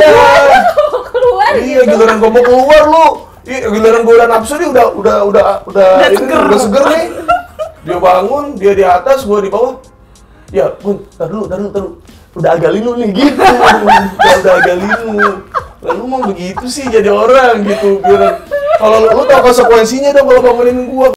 Iya. Keluar Iya, gitu. giliran gue mau keluar lu. Giliran gue udah nafsu nih udah seger nih. Dia bangun, dia di atas, gue di bawah. Ya, Bun, tar dulu. Udah agak linu nih gitu. Udah agak linu. Lalu mau begitu sih jadi orang gitu. Kalau lu tahu konsekuensinya dong kalau bangunin gue.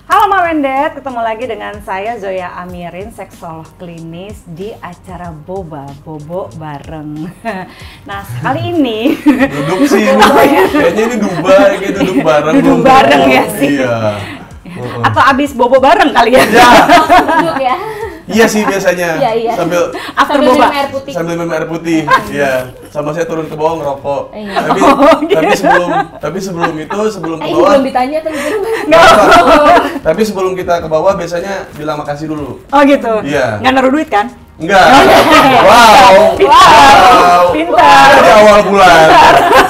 Halo Mama and Dad, ketemu lagi dengan saya Zoya Amirin, seksolog klinis di acara Bobo bareng. Nah, kali ini Duduk sih, kayaknya ini Dubai, kayak duduk bareng. Duduk bareng ya sih. Iya. Atau abis bobo bareng kali ya? Ya. Duduk ya. Iya sih biasanya. Iya. Sambil After Sambil boba. minum air putih. sambil minum air putih. Iya. Sama saya turun ke bawah ngerokok. Iya. Tapi sebelum itu sebelum ke Ini bawah. belum ditanya kan gitu. Tapi sebelum kita ke bawah biasanya bilang makasih dulu. Oh gitu? Iya. Nggak naruh duit kan? Enggak. Wow. Pintar. Sudah di awal bulan.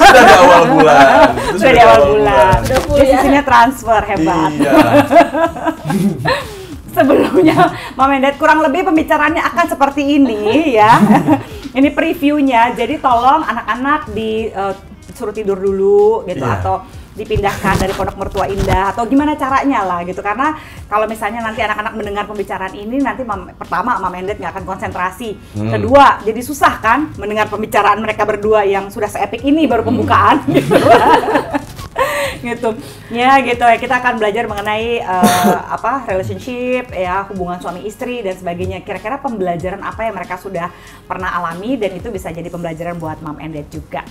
Sudah di awal bulan. Itu Sudah di awal bulan. Udah full Di ya. sisinya transfer, hebat. Iya. Sebelumnya Mama and Dad, kurang lebih pembicaraannya akan seperti ini ya. Ini previewnya, jadi tolong anak-anak disuruh tidur dulu gitu, Iya. atau dipindahkan dari Pondok Mertua Indah, atau gimana caranya lah gitu. Karena kalau misalnya nanti anak-anak mendengar pembicaraan ini, nanti pertama Mama and Dad nggak akan konsentrasi. Kedua, jadi susah kan mendengar pembicaraan mereka berdua yang sudah seepik ini baru pembukaan gitu. Gitu ya, gitu ya, kita akan belajar mengenai relationship ya, hubungan suami istri dan sebagainya. Kira-kira pembelajaran apa yang mereka sudah pernah alami, dan itu bisa jadi pembelajaran buat Mom and Dad juga.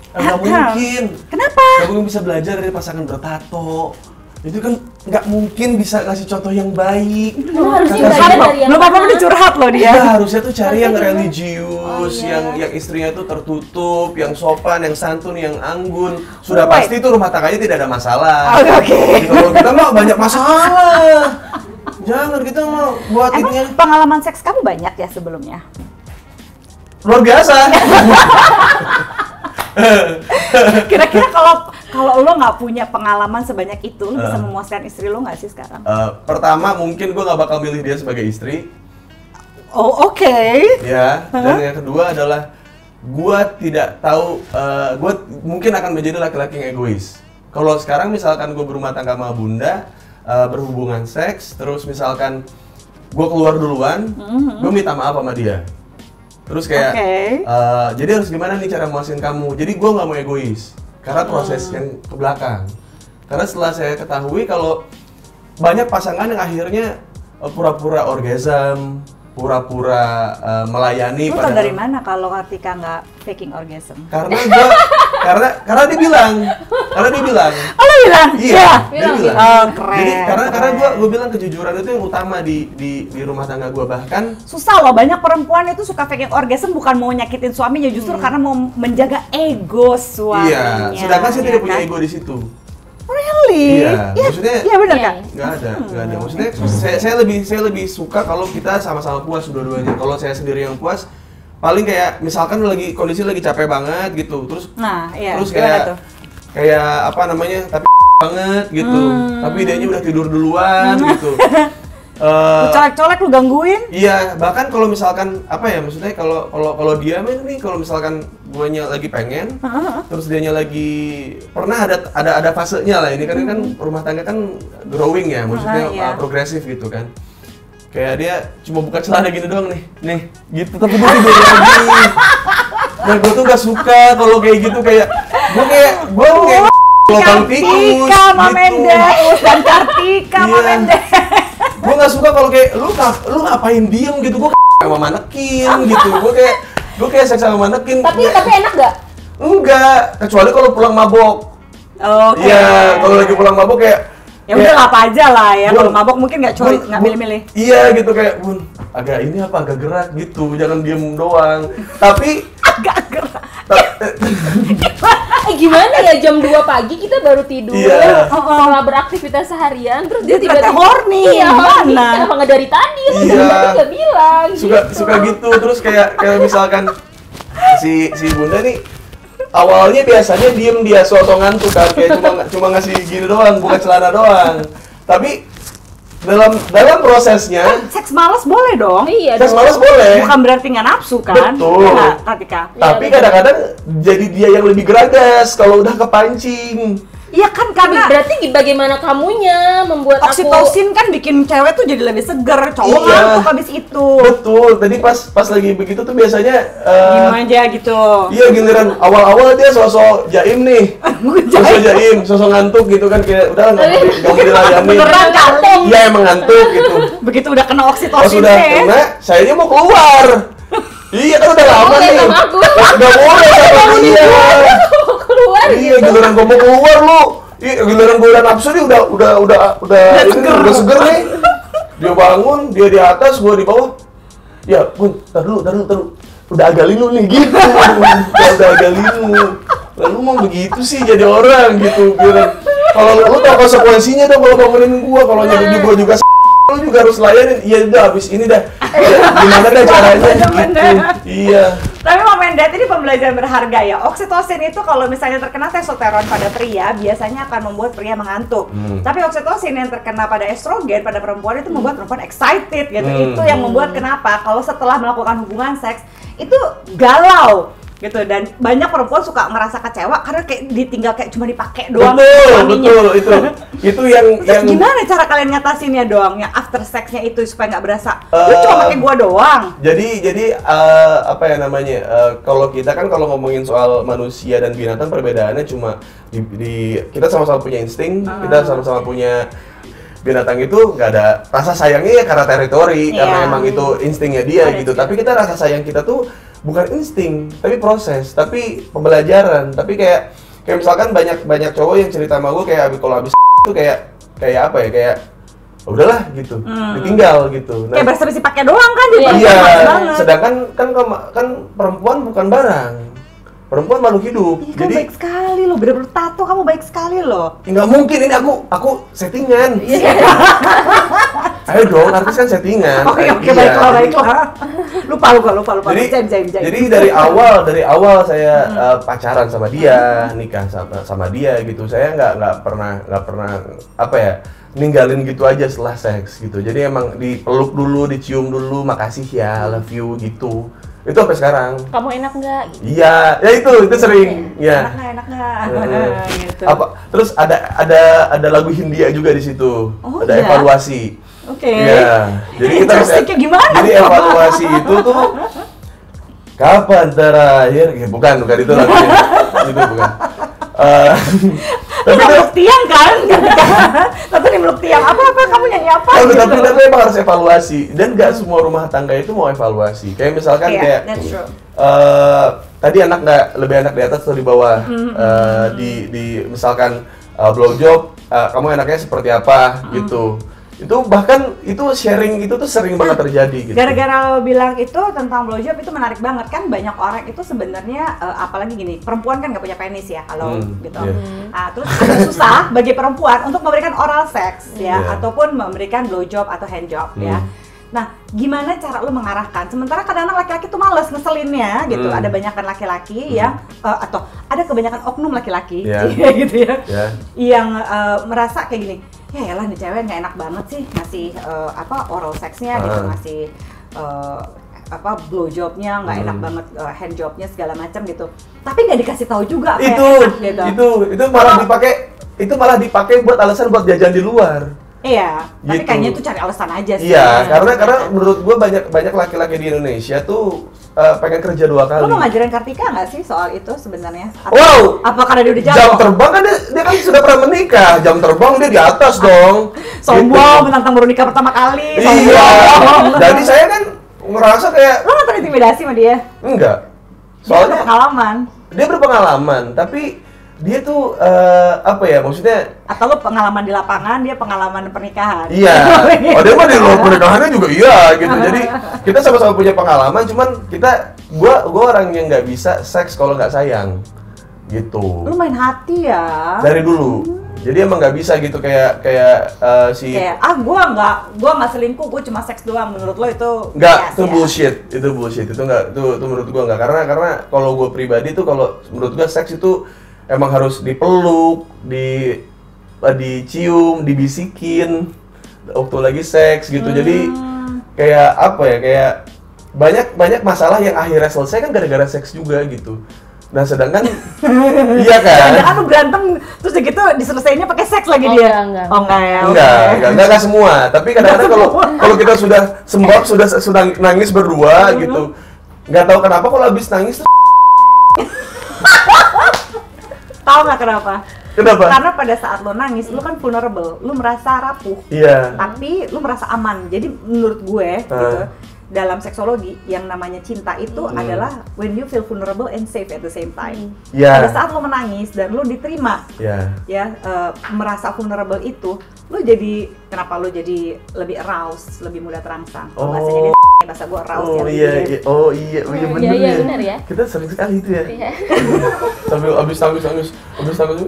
Nggak mungkin. Kenapa? Nggak mungkin bisa belajar dari pasangan bertato. Itu kan nggak mungkin bisa kasih contoh yang baik. Lu harusnya Kata belajar siapa? dari yang Belum apa-apa mana? udah curhat loh dia. Iya, harusnya tuh cari yang religius, Oh, iya. yang istrinya tuh tertutup, yang sopan, yang santun, yang anggun. Sudah Oh, pasti tuh rumah tangganya tidak ada masalah. Oke. Jadi kalau kita mah banyak masalah. Jangan kita mau buat Emang ini pengalaman seks kamu banyak ya sebelumnya? luar biasa. Kira-kira kalau lo nggak punya pengalaman sebanyak itu, lo bisa memuaskan istri lo nggak sih sekarang? Pertama mungkin gue nggak bakal milih dia sebagai istri. Oh oke. Ya, dan yang kedua adalah gua tidak tahu, gua mungkin akan menjadi laki-laki yang egois. Kalau sekarang misalkan gue berumah tangga sama bunda, berhubungan seks, terus misalkan gua keluar duluan, gue minta maaf sama dia. Terus kayak, jadi harus gimana nih cara muasin kamu? Jadi gua nggak mau egois, karena proses yang ke belakang. Karena setelah saya ketahui kalau banyak pasangan yang akhirnya pura-pura orgasm, pura-pura melayani. Lu tau dari mana kalau Kartika nggak faking orgasm? Karena dia bilang. Oh lo bilang? Iya, dia bilang. bilang. Oh keren. Jadi karena keren. gue bilang kejujuran itu yang utama di rumah tangga gue, bahkan Susah loh, banyak perempuan itu suka faking orgasm bukan mau nyakitin suaminya, justru karena mau menjaga ego suaminya. iya, sedangkan saya tidak ya punya kan? ego di situ. Really? Iya, maksudnya Iya benar Iya, kan? nggak ada. Maksudnya saya lebih suka kalau kita sama-sama puas dua-duanya. Kalau saya sendiri yang puas, paling kayak misalkan lagi kondisi lagi capek banget gitu, terus Nah, iya. terus gimana tuh? kayak apa namanya, tapi banget gitu, tapi dianya udah tidur duluan gitu. Lu colek-colek, lu gangguin? Iya, bahkan kalau misalkan apa ya, maksudnya kalau dia nih, kalau misalkan guanya lagi pengen, terus dianya lagi pernah ada fasenya lah, ini kan rumah tangga kan growing ya, maksudnya Iya. progresif gitu kan. Kayak dia cuma buka celana gini doang nih gitu, tapi dia tidur lagi. Nah, gue tuh gak suka kalau kayak gitu, kayak gue kayak lubang tikus Kartika, Mom and gitu. Dad, dan Kartika, Mom Iya. and Dad. Gue gak suka kalau kayak lu ngapain diem gitu, gue sama manekin gitu, gue kayak seks sama manekin. Tapi enak gak? Enggak, kecuali kalau pulang mabok. Oke. Iya, kalau lagi pulang mabok kayak Ya udah apa aja lah ya, Bun, kalau mabok mungkin nggak milih-milih. Iya gitu, kayak Bun, agak gerak gitu, jangan diem doang. Tapi Agak gerak. Gimana ya, jam 2 pagi kita baru tidur, Iya. setelah beraktivitas seharian, terus dia Dia ternyata tiba-tiba horny. Iya, horny. Mana? Kenapa nggak dari tadi? Lu Iya. tadi nggak bilang. suka gitu, terus kayak misalkan si bunda nih awalnya biasanya diem, dia sosok ngantuk kan, kayak cuma ngasih gini doang, buka celana doang. Tapi dalam prosesnya Seks malas boleh dong. Iya seks dong. malas boleh. Bukan berarti nggak nafsu kan? Betul. Nggak, Katika. Tapi Iya, kadang-kadang jadi dia yang lebih geragas kalau udah kepancing. Iya kan Tapi karena berarti bagaimana kamunya membuat aku oksitosin kan bikin cewek tuh jadi lebih seger, cowok Iya. ngantuk habis itu. Betul. Tadi pas lagi begitu tuh biasanya Gimana aja gitu. iya giliran awal-awal dia sosok jaim nih. Sosok jaim, sosok ngantuk gitu kan kayak udah nggak mau dilayani. Beneran kali. Iya emang ngantuk gitu. Begitu udah kena Pas oksitosin udah teh. kena, sayanya mau keluar. Iya kan udah lama boleh nih. sama aku. Nggak boleh sama dia. keluar Iya gitu. giliran gua mau keluar lu. Iya giliran gua udah nafsu nih udah seger nih. Dia bangun, dia di atas, gua di bawah. Ya, Bun, tar dulu. Udah agak linu nih gitu. Udah agak linu. Lalu mau begitu sih jadi orang gitu. Kalau lu tau konsekuensinya dong kalau bangunin gua, kalau nyari gua juga lu juga harus layanin. Iya udah habis ini dah. Gimana dah caranya gitu. Iya. Tapi Mom Mendet ini pembelajaran berharga ya. Oksitosin itu kalau misalnya terkena testosteron pada pria biasanya akan membuat pria mengantuk. Tapi oksitosin yang terkena pada estrogen pada perempuan itu membuat perempuan excited gitu. Itu yang membuat kenapa kalau setelah melakukan hubungan seks itu galau gitu, dan banyak perempuan suka merasa kecewa karena kayak ditinggal kayak cuma dipakai doang suaminya. Betul itu yang Terus gimana cara kalian ngatasinnya doang, yang after sexnya itu supaya nggak berasa lu cuma pakai gua doang. Jadi apa ya namanya, kalau kita kan kalau ngomongin soal manusia dan binatang perbedaannya cuma kita sama-sama punya insting, kita sama-sama punya. Binatang itu nggak ada rasa sayangnya ya karena teritori, karena emang itu instingnya dia gitu. Tapi kita rasa sayang kita tuh bukan insting, tapi proses, tapi pembelajaran. Tapi kayak misalkan banyak cowok yang cerita sama gue kayak kalau habis itu kayak apa ya, kayak udahlah gitu, ditinggal gitu. Kayak berasa pakai doang kan, jadi Iya, banget. sedangkan kan perempuan bukan barang. Perempuan makhluk hidup. Ih, kamu baik sekali loh, bener-bener tato kamu baik sekali loh. Nggak mungkin ini aku settingan. Ayo dong, artis kan settingan. Oke, Iya. baiklah. Lupa. Jadi dari awal saya pacaran sama dia, nikah sama dia gitu. Saya nggak pernah apa ya, ninggalin gitu aja setelah seks gitu. Jadi emang dipeluk dulu, dicium dulu, makasih ya, love you gitu. Itu sampai sekarang. Kamu enak nggak? Gitu. Iya, ya itu sering. Ya. Enak nggak? Gitu. Apa? Terus ada lagu Hindia juga di situ. Oh, ada iya? evaluasi. Oke. Iya. Jadi kita Interesting-nya gimana? Jadi evaluasi itu tuh kapan terakhir? Ya, bukan itu lagunya. Itu bukan. Tapi meluk tiang kan? Tapi nih meluk tiang, apa kamu nyanyi apa? Tapi emang harus evaluasi, dan nggak semua rumah tangga itu mau evaluasi. Kayak misalkan That's true. tadi lebih enak di atas atau di bawah. Di misalkan blowjob, kamu enaknya seperti apa gitu. Itu bahkan itu sharing itu tuh sering banget terjadi gitu. Gara-gara lo bilang itu tentang blowjob itu menarik banget kan, banyak orang itu sebenarnya apalagi gini, perempuan kan nggak punya penis ya kalau gitu. Terus agak susah bagi perempuan untuk memberikan oral sex ya, ataupun memberikan blowjob atau handjob ya. Nah, gimana cara lo mengarahkan? Sementara kadang-kadang laki-laki tuh males ngeselinnya gitu. Ada banyakan laki-laki yang atau ada kebanyakan oknum laki-laki gitu ya. Yang merasa kayak gini. Ya elah nih cewek nggak enak banget sih ngasih oral sexnya gitu, ngasih blowjobnya nggak enak banget, handjobnya segala macam gitu. Tapi nggak dikasih tahu juga apa yang enak gitu. Itu malah dipakai buat alasan buat jajan di luar. Iya, tapi Gitu. kayaknya itu cari alasan aja sih. Iya, karena menurut gua banyak laki-laki di Indonesia tuh pengen kerja 2 kali. Lo mau ngajarin Kartika nggak sih soal itu sebenarnya? Wow! Apa karena dia udah jauh? Jam terbang kan dia kan sudah pernah menikah. Jam terbang dia di atas dong. Sombong, menantang baru nikah pertama kali. Iya. Sombong. Jadi saya kan ngerasa kayak Lo nggak terintimidasi sama dia? enggak. Dia ada Soalnya pengalaman. dia berpengalaman, tapi dia tuh apa ya, maksudnya Atau lo pengalaman di lapangan, dia pengalaman pernikahan. iya. Oh dia mah di luar pernikahannya juga iya gitu. Jadi kita sama-sama punya pengalaman, cuman gua orang yang nggak bisa seks kalau nggak sayang gitu. Lu main hati ya. Dari dulu. Jadi emang nggak bisa gitu kayak si Kayak gua nggak selingkuh, gua cuma seks doang. Menurut lo itu nggak, bias itu ya? bullshit, itu nggak, itu menurut gua nggak, karena kalau gua pribadi tuh kalau menurut gua seks itu emang harus dipeluk, dicium, dibisikin, waktu lagi seks gitu. Jadi kayak apa ya, kayak banyak masalah yang akhirnya selesai kan gara-gara seks juga gitu. Nah sedangkan iya kan? Jangan lu berantem terus gitu diselesainnya pakai seks lagi dia. Enggak. Oh enggak ya. Enggak semua. Tapi kadang-kadang kalau kita sudah sembab, sudah nangis berdua gitu, nggak tahu kenapa kalau habis nangis Tahu nggak kenapa? Kenapa? Karena pada saat lo nangis, lo kan vulnerable, lo merasa rapuh. Iya. Tapi lo merasa aman. Jadi menurut gue gitu, dalam seksologi yang namanya cinta itu adalah when you feel vulnerable and safe at the same time. Iya. Pada saat lo menangis dan lo diterima, merasa vulnerable itu, lo jadi kenapa lo jadi lebih aroused, lebih mudah terangsang. Kalau bahasanya dia bahasa gue aroused ya. Iya benar Iya benar ya. Kita sering sekali itu ya. Iya. Sambil abis nangis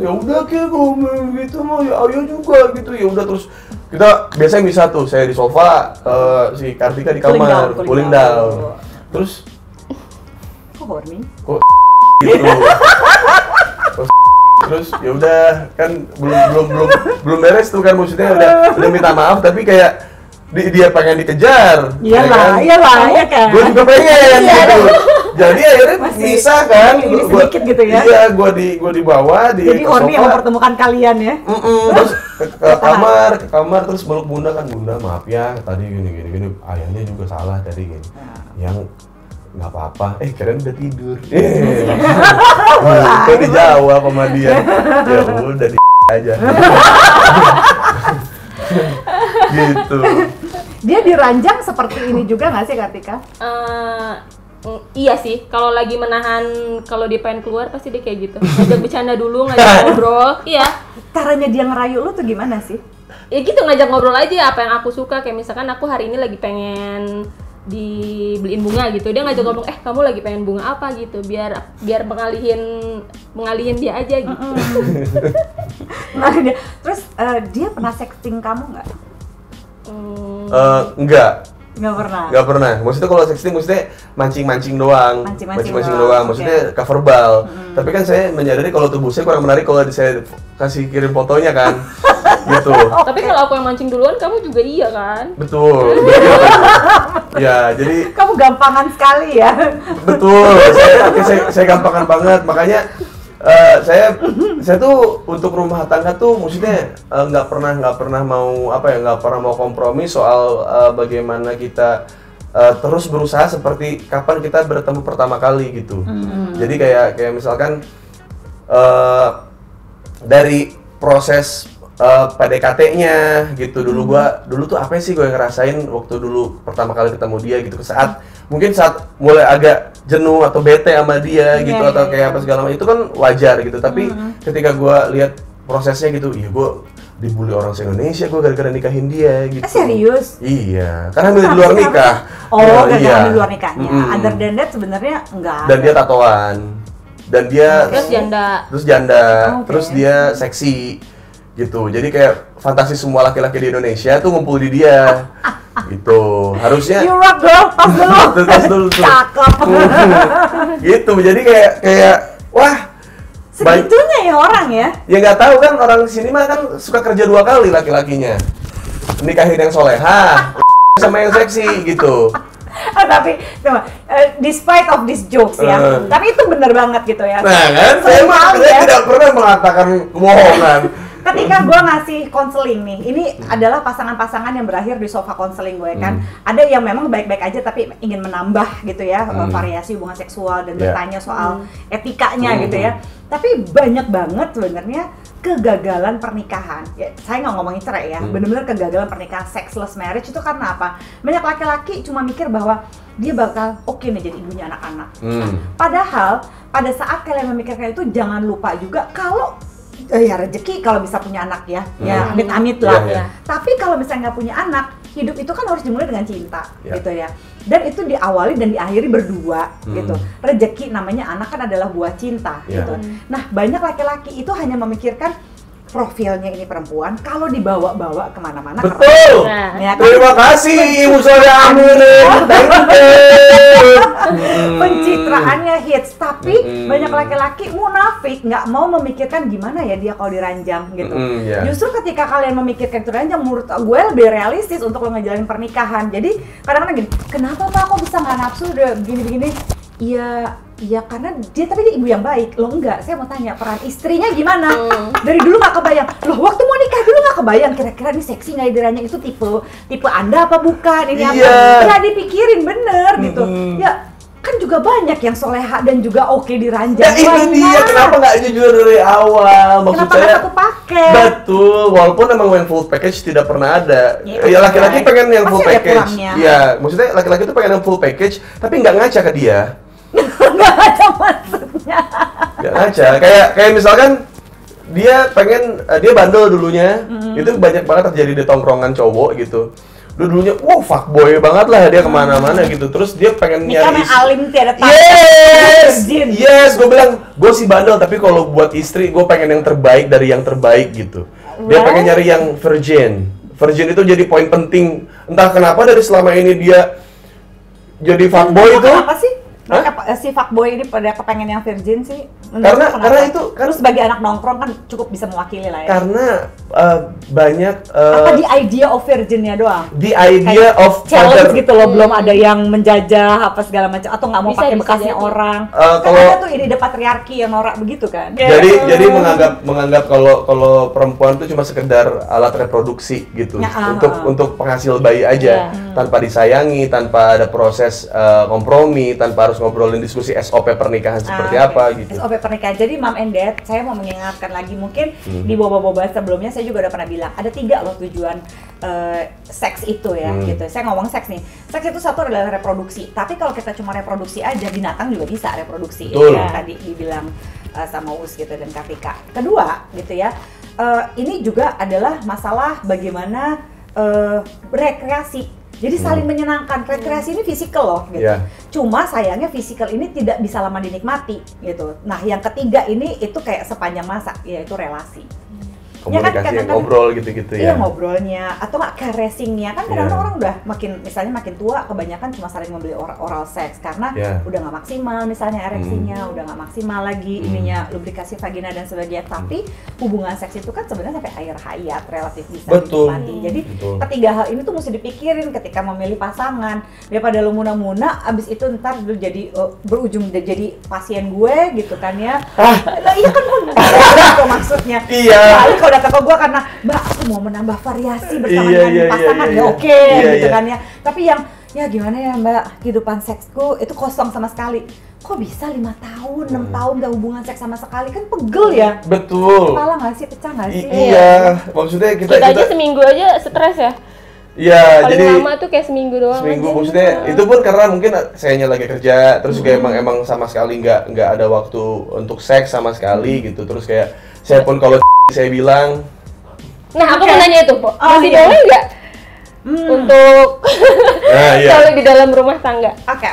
ya udah kayak ngomong gitu mau ya ayo juga gitu, ya udah terus kita biasanya bisa tuh, saya di sofa, si Kartika di kamar cooling down. Terus kok horny? Kok gitu. Terus ya udah kan belum beres tuh kan, maksudnya udah minta maaf tapi kayak dia pengen dikejar. Iyalah, ya kan. Gue juga pengen gitu. Jadi akhirnya bisa kan, ini sedikit gitu ya. Iya, gua dibawa di jadi horny yang mempertemukan kalian ya. Terus ke kamar terus meluk bunda kan, bunda maaf ya tadi gini ayahnya juga salah tadi gini. Yang nggak apa-apa, keren udah tidur. Kok dijawab sama dia, ya udah di aja. Gitu. Dia diranjang seperti ini juga nggak sih Kartika? Iya sih, kalau lagi menahan, kalau dia pengen keluar pasti dia kayak gitu. Ngajak bercanda dulu, ngajak ngobrol. Iya. Caranya dia ngerayu lu tuh gimana sih? Ya gitu, ngajak ngobrol aja apa yang aku suka. Kayak misalkan aku hari ini lagi pengen dibeliin bunga gitu, dia ngajak ngomong, kamu lagi pengen bunga apa gitu, biar mengalihin dia aja gitu. Terus dia pernah sexting kamu nggak? Nggak pernah. Maksudnya kalau sexting maksudnya mancing-mancing doang. Mancing-mancing doang. Maksudnya cover verbal. Tapi kan saya menyadari kalau tubuh saya kurang menarik kalau saya kasih kirim fotonya kan. Gitu. Tapi kalau aku yang mancing duluan, kamu juga iya kan? Betul. Ya, jadi kamu gampangan sekali ya. Betul. Saya gampangan banget. Makanya saya tuh untuk rumah tangga tuh maksudnya nggak pernah mau kompromi soal bagaimana kita terus berusaha seperti kapan kita bertemu pertama kali gitu. Jadi kayak misalkan dari proses PDKT-nya gitu, dulu tuh apa sih gue ngerasain waktu dulu pertama kali ketemu dia gitu, mungkin saat mulai agak jenuh atau bete sama dia gitu, atau kayak apa segala macam, itu kan wajar gitu. Tapi ketika gue lihat prosesnya gitu, iya gue dibully orang se-Indonesia gue gara-gara nikahin dia gitu. Serius? Iya, karena hamil di luar nikah. Gara-gara hamil di luar nikahnya. Other than that sebenarnya enggak. Dan dia tatoan. Dan dia terus janda. Terus dia seksi gitu. Jadi kayak fantasi semua laki-laki di Indonesia tuh ngumpul di dia. Gitu. Harusnya You rock girl, tas dulu. Cakep. Gitu. Jadi kayak wah, segitunya ya orang ya? Ya nggak tahu kan, orang di sini mah kan suka kerja 2 kali laki-lakinya. Nikahin yang soleha sama yang seksi gitu. Tapi despite of these jokes ya, tapi itu bener banget gitu ya. Nah kan, saya tidak pernah mengatakan kebohongan. Ketika gue ngasih konseling nih, ini adalah pasangan-pasangan yang berakhir di sofa konseling gue kan. Ada yang memang baik-baik aja tapi ingin menambah gitu ya, variasi hubungan seksual dan bertanya soal etikanya gitu ya. Tapi banyak banget sebenarnya kegagalan pernikahan. Ya, saya nggak ngomongin cerai ya, benar-benar kegagalan pernikahan, sexless marriage itu karena apa? Banyak laki-laki cuma mikir bahwa dia bakal oke nih jadi ibunya anak-anak. Padahal pada saat kalian memikirkan itu, jangan lupa juga kalau ya rezeki kalau bisa punya anak ya, ya amit-amit lah. Tapi kalau misalnya nggak punya anak, hidup itu kan harus dimulai dengan cinta, gitu ya. Dan itu diawali dan diakhiri berdua, gitu. Rezeki namanya anak kan adalah buah cinta, gitu. Nah banyak laki-laki itu hanya memikirkan profilnya ini perempuan, kalau dibawa-bawa kemana-mana Betul. Nah. ya kan? Terima kasih Ibu Soya Amirin. Thank you. Pencitraannya hits, tapi banyak laki-laki munafik, nggak mau memikirkan gimana ya dia kalau diranjang gitu. Iya. Justru ketika kalian memikirkan itu ranjang, menurut gue lebih realistis untuk lo ngejalanin pernikahan. Jadi kadang-kadang gini, kenapa Pak kok bisa nggak nafsu udah begini-begini? Iya karena dia tapi dia ibu yang baik. Lo enggak, saya mau tanya peran istrinya gimana? Dari dulu nggak kebayang. Loh waktu mau nikah dulu nggak kebayang kira-kira ini seksi nggak diranjang, itu tipe Anda apa bukan? Ini apa? Nggak dipikirin bener gitu. Ya kan juga banyak yang soleha dan juga oke diranjang. Ya itu dia, kenapa nggak jujur dari awal? Maksud Kenapa nggak saya, satu paket? betul, walaupun emang yang full package tidak pernah ada. Ya, Laki-laki pengen yang full pasti ada package. kurangnya. Iya, maksudnya laki-laki tuh pengen yang full package, tapi nggak ngaca ke dia. Nggak ada maksudnya. Nggak ngaca. Kayak misalkan dia pengen dia bandel dulunya, itu banyak banget terjadi di tongkrongan cowok gitu. Dulunya, fuckboy banget lah dia kemana-mana gitu. Terus dia pengen Nikah nyari sama alim tiada tahu. Yes, gue bilang, gue sih bandel, tapi kalau buat istri, gue pengen yang terbaik dari yang terbaik gitu. Dia pengen nyari yang virgin. Virgin itu jadi poin penting. Entah kenapa dari selama ini dia jadi fuckboy itu. Kenapa sih? Si fuckboy ini pada kepengen yang virgin sih? Karena itu terus sebagai anak nongkrong kan cukup bisa mewakili lah ya. Karena banyak apa di idea of virginnya doang? the idea Kayak of challenge father. gitu loh, belum ada yang menjajah apa segala macam atau nggak mau Bisa, pakai bisa bekasnya jadi. orang. Kalau- Kan ada tuh ide patriarki yang norak begitu kan. Jadi menganggap kalau perempuan itu cuma sekedar alat reproduksi gitu, Ya, untuk penghasil bayi aja, tanpa disayangi, tanpa ada proses kompromi, tanpa harus ngobrolin diskusi SOP pernikahan seperti apa gitu. SOP pernikahan. Jadi Mom and Dad, saya mau mengingatkan lagi mungkin di boba-boba sebelumnya saya juga udah pernah bilang ada 3 loh tujuan seks itu ya gitu. Saya ngomong seks nih. Seks itu satu adalah reproduksi. Tapi kalau kita cuma reproduksi aja, binatang juga bisa reproduksi. Betul. Ya, tadi dibilang sama Us gitu dan Kartika. Kedua gitu ya. Ini juga adalah masalah bagaimana rekreasi. Jadi saling menyenangkan. Rekreasi ini fisikal loh gitu. Iya. Cuma sayangnya fisikal ini tidak bisa lama dinikmati gitu. Nah, yang ketiga ini itu kayak sepanjang masa, yaitu relasi. Komunikasi yang kadang-kadang- ngobrol gitu-gitu Iya, ya. ngobrolnya atau nggak caressingnya kan kadang-kadang Iya. orang udah makin tua kebanyakan cuma saling membeli oral sex karena Iya. udah nggak maksimal misalnya ereksinya, udah nggak maksimal lagi ininya lubrikasi vagina dan sebagainya. Tapi hubungan seks itu kan sebenarnya sampai akhir hayat relatif bisa Betul. dinikmati. Jadi Betul. ketiga hal ini tuh mesti dipikirin ketika memilih pasangan. Daripada lu muna-muna abis itu ntar lu jadi berujung jadi pasien gue gitu kan ya. Nah, iya kan itu maksudnya. Iya. Balik kalau datang ke gue karena Mbak aku mau menambah variasi bersama Iya, dengan iya, pasangan iya, ya iya. oke Iya, gitu iya. kan ya. Tapi yang ya gimana ya Mbak, kehidupan seksku itu kosong sama sekali. Kok bisa 5 tahun, 6 tahun gak hubungan seks sama sekali, kan pegel ya. Betul. Kepala nggak sih, pecah nggak sih? Iya, maksudnya Kita aja seminggu aja stres ya. Iya, Paling jadi lama tuh kayak seminggu doang. seminggu aja. maksudnya itu pun karena mungkin sayanya lagi kerja, terus juga emang sama sekali nggak ada waktu untuk seks sama sekali gitu. Terus kayak saya pun kalau saya bilang Nah, aku mau nanya itu, Po. Masih iya. boleh nggak untuk nah iya kalau di dalam rumah tangga? Oke,